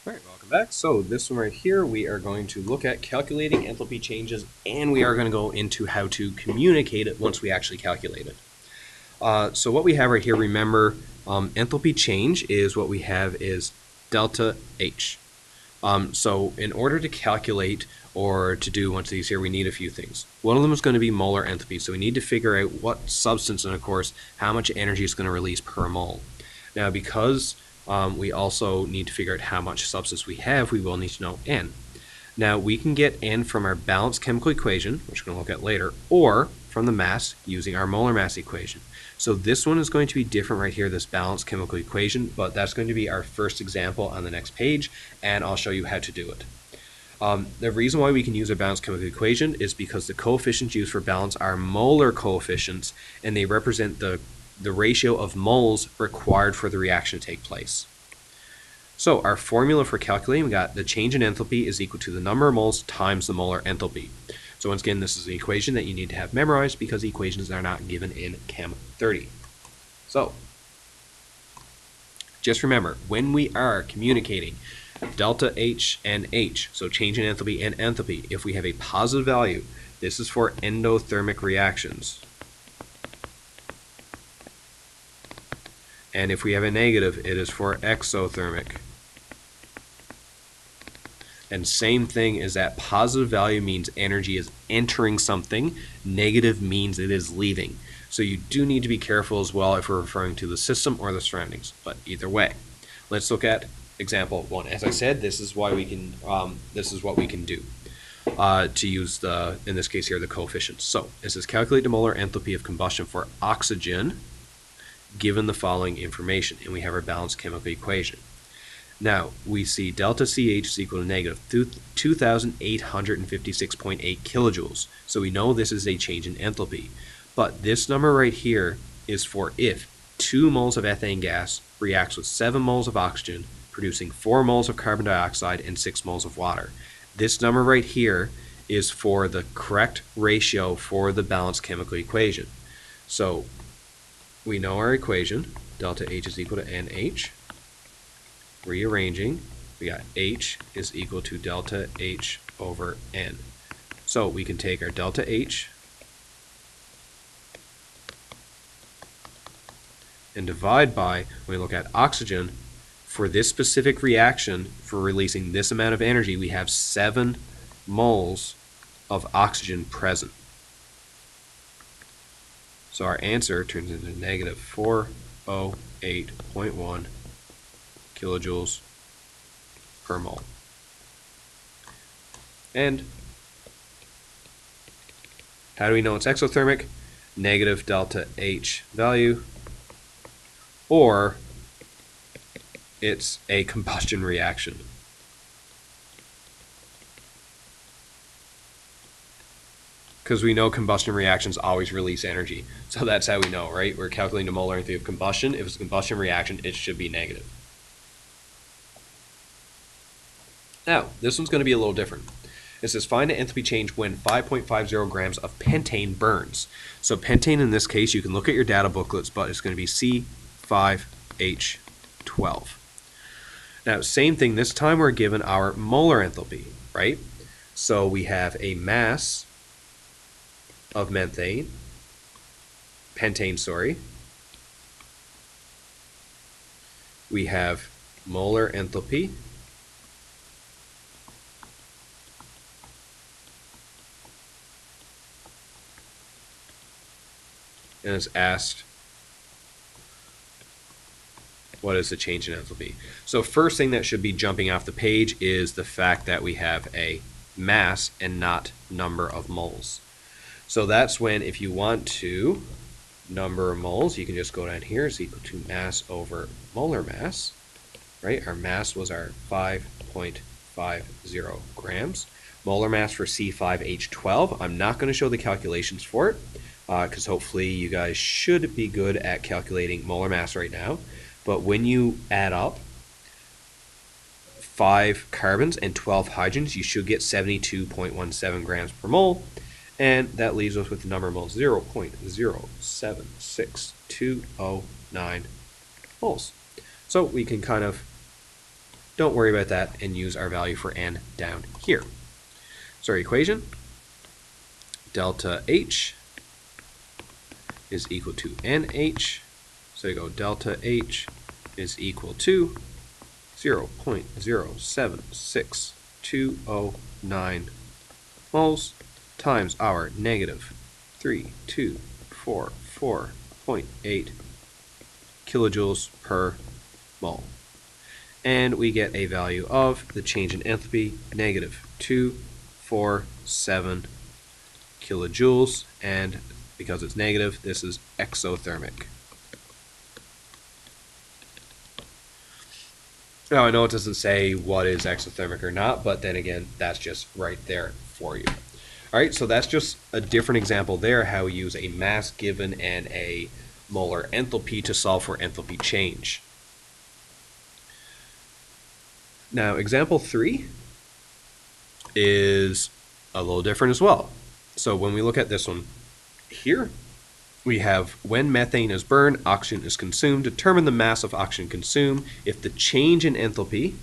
Alright, welcome back. So this one right here, we are going to look at calculating enthalpy changes, and we are going to go into how to communicate it once we actually calculate it. So what we have right here, remember, enthalpy change is what we have is delta H. So in order to calculate or to do one of these here, we need a few things. One of them is going to be molar enthalpy, so we need to figure out what substance and, of course, how much energy it's going to release per mole. Now, because we also need to figure out how much substance we have, we will need to know N. Now, we can get N from our balanced chemical equation, which we're going to look at later, or from the mass using our molar mass equation. So this one is going to be different right here, this balanced chemical equation, but that's going to be our first example on the next page, and I'll show you how to do it. The reason why we can use a balanced chemical equation is because the coefficients used for balance are molar coefficients, and they represent the ratio of moles required for the reaction to take place. So our formula for calculating, we got the change in enthalpy is equal to the number of moles times the molar enthalpy. So once again, this is an equation that you need to have memorized because equations are not given in Chem 30. So just remember, when we are communicating delta H and H, so change in enthalpy and enthalpy, if we have a positive value, this is for endothermic reactions. And if we have a negative, it is for exothermic. And same thing is that positive value means energy is entering something, negative means it is leaving. So you do need to be careful as well if we're referring to the system or the surroundings, but either way. Let's look at example 1. As I said, this is why we can this is what we can do to use the, in this case here, the coefficients. So it says calculate the molar enthalpy of combustion for oxygen given the following information, and we have our balanced chemical equation. Now, we see delta CH is equal to negative 2,856.8 kilojoules. So we know this is a change in enthalpy. But this number right here is for if 2 moles of ethane gas reacts with 7 moles of oxygen, producing 4 moles of carbon dioxide and 6 moles of water. This number right here is for the correct ratio for the balanced chemical equation. So we know our equation, delta H is equal to NH. Rearranging, we got H is equal to delta H over N. So we can take our delta H and divide by, when we look at oxygen, for this specific reaction, for releasing this amount of energy, we have 7 moles of oxygen present. So our answer turns into negative 408.1 kilojoules per mole. And how do we know it's exothermic? Negative delta H value, or it's a combustion reaction. Because we know combustion reactions always release energy. So that's how we know, right? We're calculating the molar enthalpy of combustion. If it's a combustion reaction, it should be negative. Now, this one's going to be a little different. It says find the enthalpy change when 5.50 grams of pentane burns. So pentane in this case, you can look at your data booklets, but it's going to be C5H12. Now, same thing, this time we're given our molar enthalpy, right? So we have a mass of pentane, we have molar enthalpy, and it's asked what is the change in enthalpy. So first thing that should be jumping off the page is the fact that we have a mass and not number of moles. So that's when, if you want to, number of moles, you can just go down here, is equal to mass over molar mass, right? Our mass was our 5.50 grams. Molar mass for C5H12, I'm not going to show the calculations for it, because hopefully you guys should be good at calculating molar mass right now. But when you add up 5 carbons and 12 hydrogens, you should get 72.17 grams per mole. And that leaves us with the number of moles 0.076209 moles. So we can kind of don't worry about that and use our value for N down here. So our equation, delta H is equal to NH. So you go delta H is equal to 0.07629 moles times our negative 3244.8 kilojoules per mole. And we get a value of the change in enthalpy, negative 247 kilojoules, and because it's negative, this is exothermic. Now, I know it doesn't say what is exothermic or not, but then again, that's just right there for you. All right, so that's just a different example there, how we use a mass given and a molar enthalpy to solve for enthalpy change. Now, example 3 is a little different as well. So when we look at this one here, we have when methane is burned, oxygen is consumed. Determine the mass of oxygen consumed if the change in enthalpy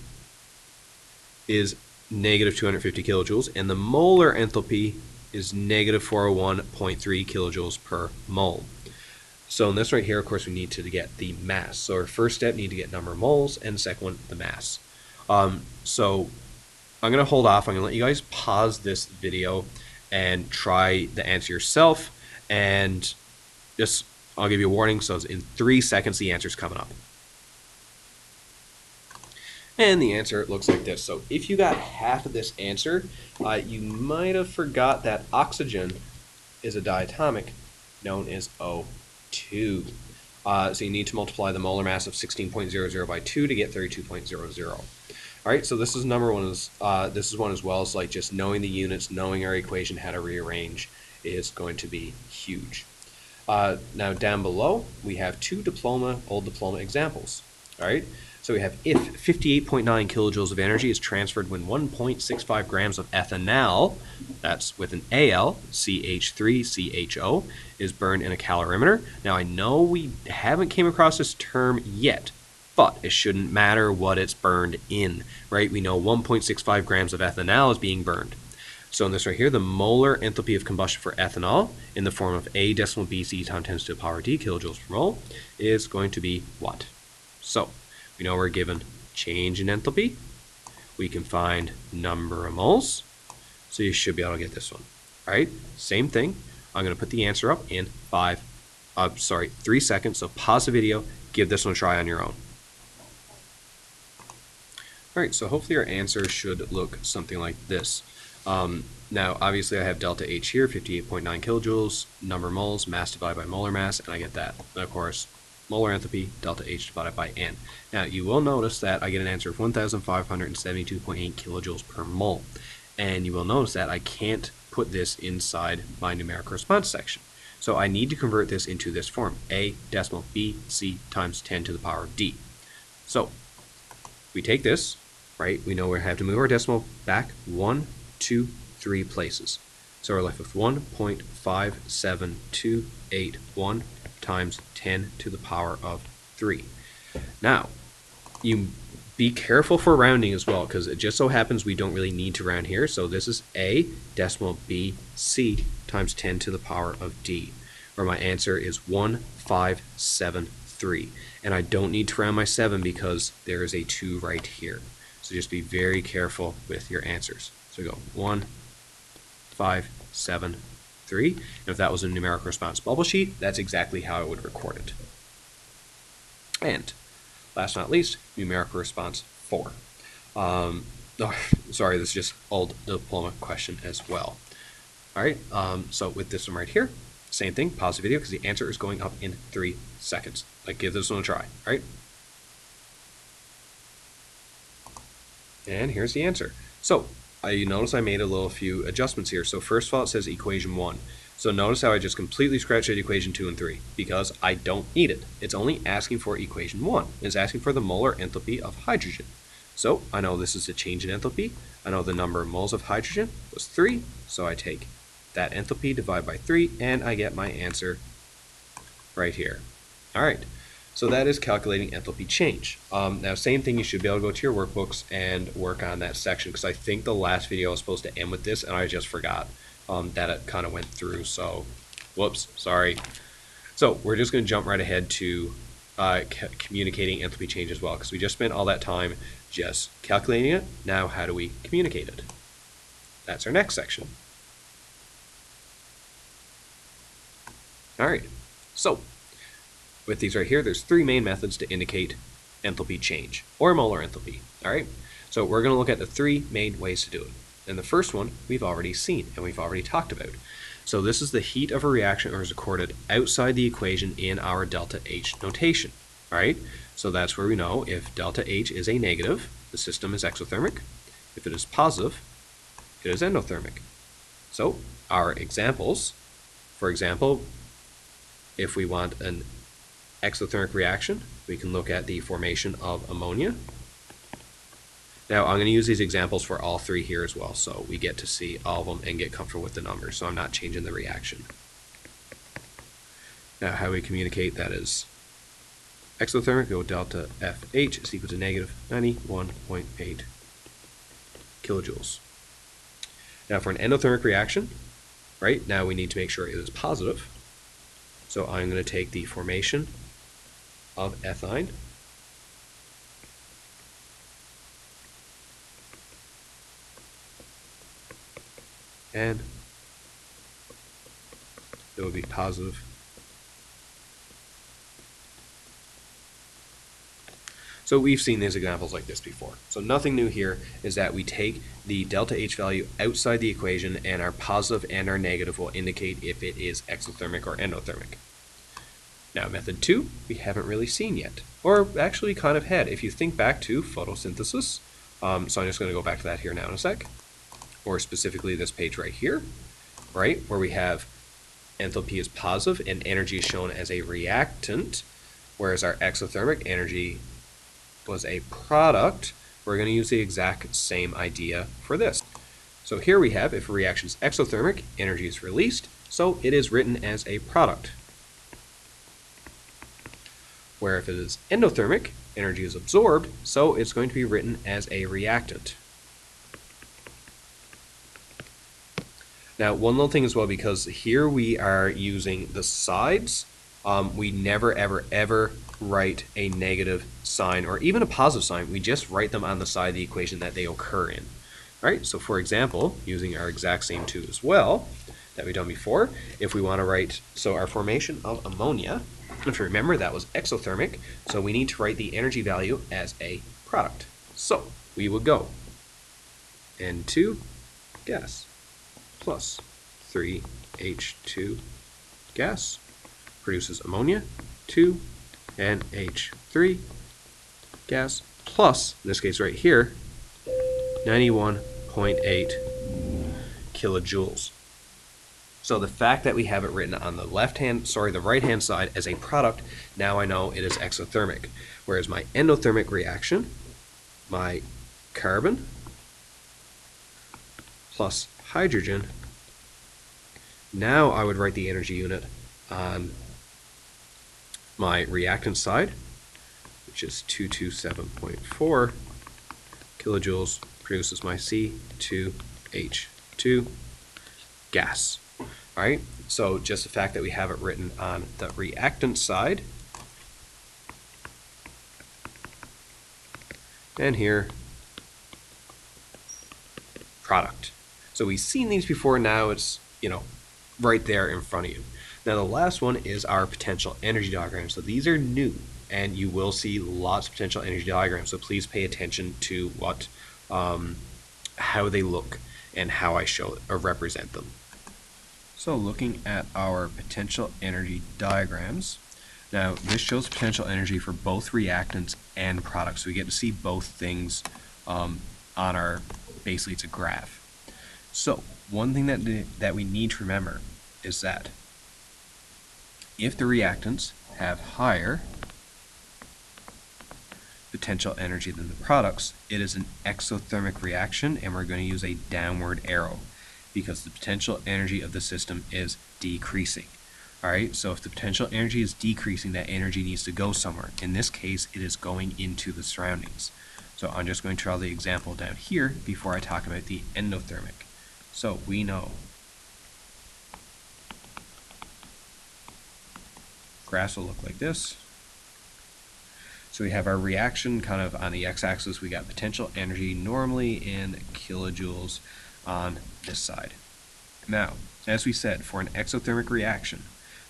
is negative 250 kilojoules and the molar enthalpy is negative 401.3 kilojoules per mole. So in this right here, of course, we need to get the mass. So our first step, need to get number of moles, and the second one, the mass. So I'm going to hold off. I'm going to let you guys pause this video and try the answer yourself, and just I'll give you a warning. So in 3 seconds, the answer's coming up. And the answer looks like this. So if you got half of this answer, you might have forgot that oxygen is a diatomic known as O2. So you need to multiply the molar mass of 16.00 by 2 to get 32.00. All right, so this is number one. This is one as well. So like just knowing the units, knowing our equation, how to rearrange is going to be huge. Now down below, we have 2 old diploma examples. All right. So we have if 58.9 kilojoules of energy is transferred when 1.65 grams of ethanol, that's with an Al, CH3CHO, is burned in a calorimeter. Now I know we haven't came across this term yet, but it shouldn't matter what it's burned in, right? We know 1.65 grams of ethanol is being burned. So in this right here, the molar enthalpy of combustion for ethanol in the form of A decimal BC times 10 to the power D kilojoules per mole is going to be what? So we know we're given change in enthalpy. We can find number of moles. So you should be able to get this one. All right, same thing. I'm going to put the answer up in 3 seconds. So pause the video, give this one a try on your own. All right, so hopefully our answer should look something like this. Now, obviously I have delta H here, 58.9 kilojoules, number of moles, mass divided by molar mass, and I get that. And of course, molar enthalpy, delta H divided by N. Now, you will notice that I get an answer of 1,572.8 kilojoules per mole. And you will notice that I can't put this inside my numerical response section. So I need to convert this into this form, A decimal BC times 10 to the power of D. So we take this, right? We know we have to move our decimal back 1, 2, 3 places. So we're left with 1.57281 times 10 to the power of 3. Now, you be careful for rounding as well, because it just so happens we don't really need to round here. So this is A decimal BC times 10 to the power of D, where my answer is 1573. And I don't need to round my 7 because there is a 2 right here. So just be very careful with your answers. So we go 1573. And if that was a numerical response bubble sheet, that's exactly how I would record it. And last but not least, numerical response 4. This is just old diploma question as well. All right, so with this one right here, same thing, pause the video because the answer is going up in 3 seconds. Like, give this one a try, all right? And here's the answer. So you notice I made a few adjustments here. So first of all, it says equation 1. So notice how I just completely scratched out equation 2 and 3 because I don't need it. It's only asking for equation 1. It's asking for the molar enthalpy of hydrogen. So I know this is a change in enthalpy. I know the number of moles of hydrogen was 3. So I take that enthalpy, divide by 3, and I get my answer right here. All right. So that is calculating enthalpy change. Now, same thing, you should be able to go to your workbooks and work on that section, because I think the last video was supposed to end with this, and I just forgot that it kind of went through, so whoops, sorry. So we're just going to jump right ahead to communicating enthalpy change as well, because we just spent all that time just calculating it. Now, how do we communicate it? That's our next section. All right, so with these right here, there's three main methods to indicate enthalpy change, or molar enthalpy. All right, so we're going to look at the three main ways to do it. And the first one we've already seen and we've already talked about. So this is the heat of a reaction is recorded outside the equation in our delta H notation. All right, so that's where we know if delta H is a negative, the system is exothermic. If it is positive, it is endothermic. So our examples, for example, if we want an exothermic reaction, we can look at the formation of ammonia. Now, I'm going to use these examples for all three here as well, so we get to see all of them and get comfortable with the numbers, so I'm not changing the reaction. Now, how we communicate that is exothermic, go delta FH is equal to negative 91.8 kilojoules. Now, for an endothermic reaction, right, now we need to make sure it is positive. So I'm going to take the formation of ethine, and it will be positive. So we've seen these examples like this before. So nothing new here is that we take the delta H value outside the equation, and our positive and our negative will indicate if it is exothermic or endothermic. Now, method 2, we haven't really seen yet, or actually kind of had. If you think back to photosynthesis, so I'm just going to go back to that here now in a sec, or specifically this page right here, right, where we have enthalpy is positive and energy is shown as a reactant, whereas our exothermic energy was a product. We're going to use the exact same idea for this. So here we have, if a reaction is exothermic, energy is released, so it is written as a product. Where if it is endothermic, energy is absorbed, so it's going to be written as a reactant. Now, one little thing as well, because here we are using the sides, we never, ever, ever write a negative sign or even a positive sign. We just write them on the side of the equation that they occur in. All right, so for example, using our exact same two as well that we've done before, if we want to write, so our formation of ammonia, if you remember, that was exothermic, so we need to write the energy value as a product. So we would go N2 gas plus 3H2 gas produces ammonia, 2NH3 gas plus, in this case right here, 91.8 kilojoules. So the fact that we have it written on the the right-hand side as a product, now I know it is exothermic. Whereas my endothermic reaction, my carbon plus hydrogen, now I would write the energy unit on my reactant side, which is 227.4 kilojoules, produces my C2H2 gas. All right, so just the fact that we have it written on the reactant side, and here, product. So we've seen these before, now it's, right there in front of you. Now the last one is our potential energy diagram. So these are new, and you will see lots of potential energy diagrams, so please pay attention to what, how they look and how I show or represent them. So looking at our potential energy diagrams, now this shows potential energy for both reactants and products. So we get to see both things on our, basically it's a graph. So one thing that we need to remember is that if the reactants have higher potential energy than the products, it is an exothermic reaction, and we're going to use a downward arrow, because the potential energy of the system is decreasing. All right, so if the potential energy is decreasing, that energy needs to go somewhere. In this case, it is going into the surroundings. So I'm just going to draw the example down here before I talk about the endothermic. So we know graphs will look like this. So we have our reaction kind of on the x-axis. We got potential energy normally in kilojoules on this side. Now, as we said, for an exothermic reaction,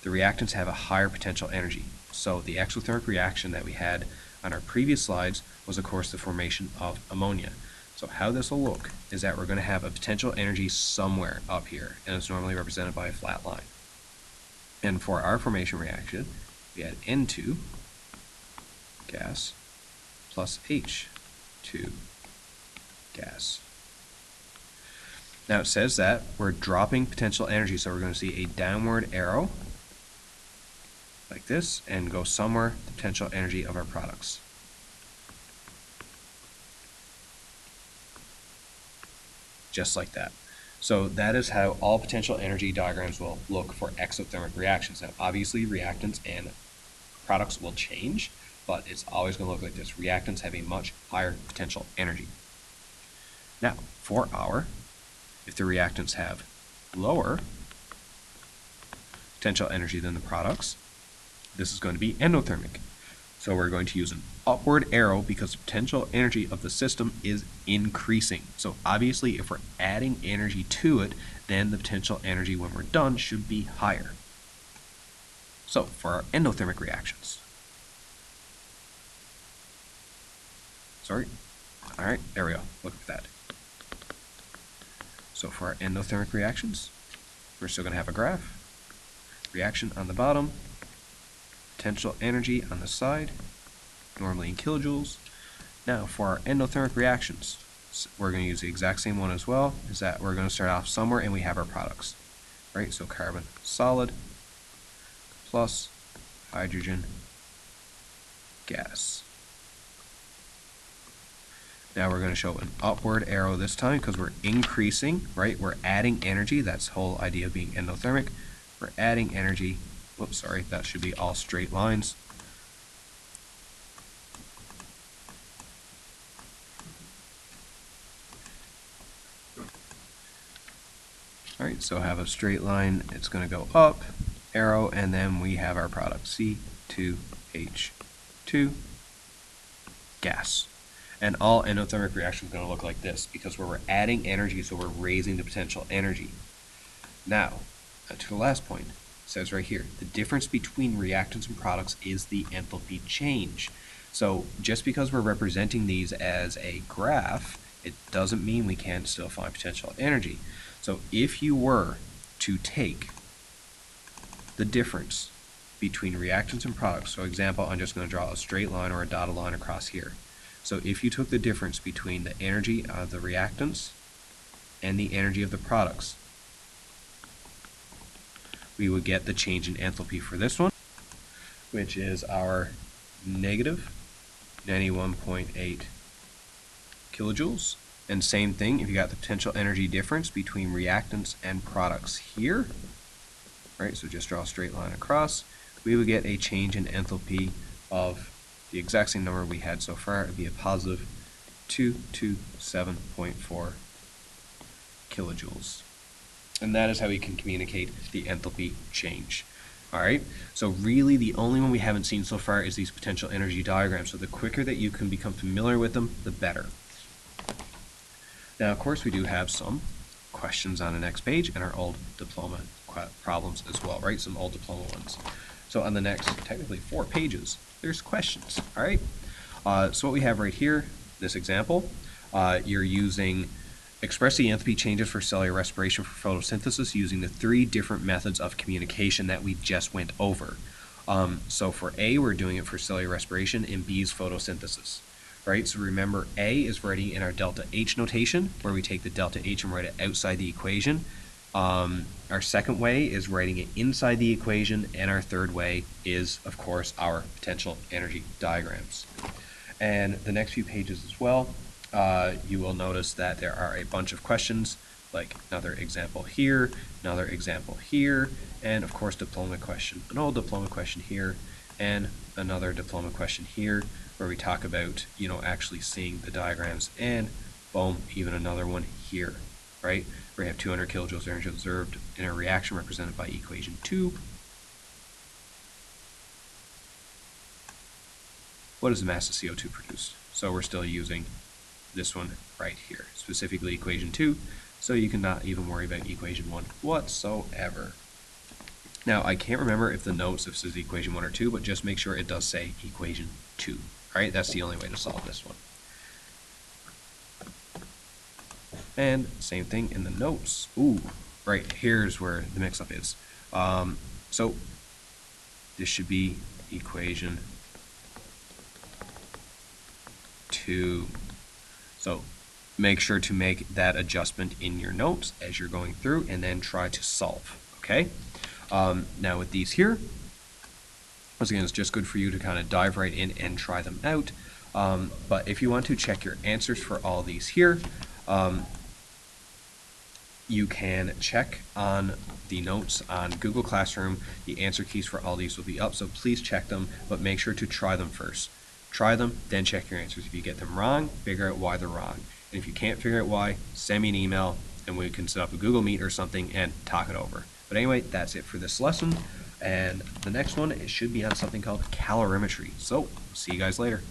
the reactants have a higher potential energy. So the exothermic reaction that we had on our previous slides was, of course, the formation of ammonia. So how this will look is that we're going to have a potential energy somewhere up here, and it's normally represented by a flat line. And for our formation reaction, we had N2 gas plus H2 gas. Now it says that we're dropping potential energy, so we're going to see a downward arrow like this and go somewhere the potential energy of our products. Just like that. So that is how all potential energy diagrams will look for exothermic reactions. Now obviously reactants and products will change, but it's always going to look like this. Reactants have a much higher potential energy. Now if the reactants have lower potential energy than the products, this is going to be endothermic. So we're going to use an upward arrow because the potential energy of the system is increasing. So obviously if we're adding energy to it, then the potential energy when we're done should be higher. So for our endothermic reactions. Alright, there we go. Look at that. So for our endothermic reactions, we're still going to have a graph. Reaction on the bottom, potential energy on the side, normally in kilojoules. Now for our endothermic reactions, we're going to use the exact same one as well, is that we're going to start off somewhere and we have our products. Right, so carbon solid plus hydrogen gas. Now we're going to show an upward arrow this time because we're increasing, right? We're adding energy. That's the whole idea of being endothermic. We're adding energy. Whoops, sorry, that should be all straight lines. Alright, so have a straight line. It's going to go up, arrow, and then we have our product, C2H2 gas. And all endothermic reactions are going to look like this because we're adding energy, so we're raising the potential energy. Now, to the last point, it says right here, the difference between reactants and products is the enthalpy change. So just because we're representing these as a graph, it doesn't mean we can't still find potential energy. So if you were to take the difference between reactants and products, so example, I'm just going to draw a straight line or a dotted line across here. So if you took the difference between the energy of the reactants and the energy of the products, we would get the change in enthalpy for this one, which is our negative 91.8 kilojoules. And same thing, if you got the potential energy difference between reactants and products here, right, so just draw a straight line across, we would get a change in enthalpy of the exact same number we had so far. It would be a positive 227.4 kilojoules. And that is how we can communicate the enthalpy change. Alright, so really the only one we haven't seen so far is these potential energy diagrams. So the quicker that you can become familiar with them, the better. Now, of course, we do have some questions on the next page and our old diploma problems as well, right? Some old diploma ones. So on the next, technically 4 pages, there's questions, all right? So what we have right here, this example, you're using express the enthalpy changes for cellular respiration for photosynthesis using the 3 different methods of communication that we just went over. So for A, we're doing it for cellular respiration, and B is photosynthesis, right? So remember, A is writing in our delta H notation, where we take the delta H and write it outside the equation. Our second way is writing it inside the equation, and our third way is, of course, our potential energy diagrams. And the next few pages as well, you will notice that there are a bunch of questions like another example here, another example here, and of course diploma question, an old diploma question here, and another diploma question here, where we talk about, you know, actually seeing the diagrams, and boom, even another one here, right? Where we have 200 kilojoules energy observed in a reaction represented by equation 2. What is the mass of CO2 produced? So we're still using this one right here, specifically equation 2, so you cannot even worry about equation 1 whatsoever. Now, I can't remember if the notes, if this is equation 1 or 2, but just make sure it does say equation 2. All right, that's the only way to solve this one. And same thing in the notes. Ooh, right, here's where the mix-up is. So this should be equation 2. So make sure to make that adjustment in your notes as you're going through, and then try to solve, okay? Now with these here, once again, it's just good for you to kind of dive right in and try them out. But if you want to check your answers for all these here, you can check on the notes on Google Classroom. The answer keys for all these will be up, so please check them, but make sure to try them first. Try them, then check your answers. If you get them wrong, figure out why they're wrong. And if you can't figure out why, send me an email, and we can set up a Google Meet or something and talk it over. But anyway, that's it for this lesson. And the next one, it should be on something called calorimetry. So, see you guys later.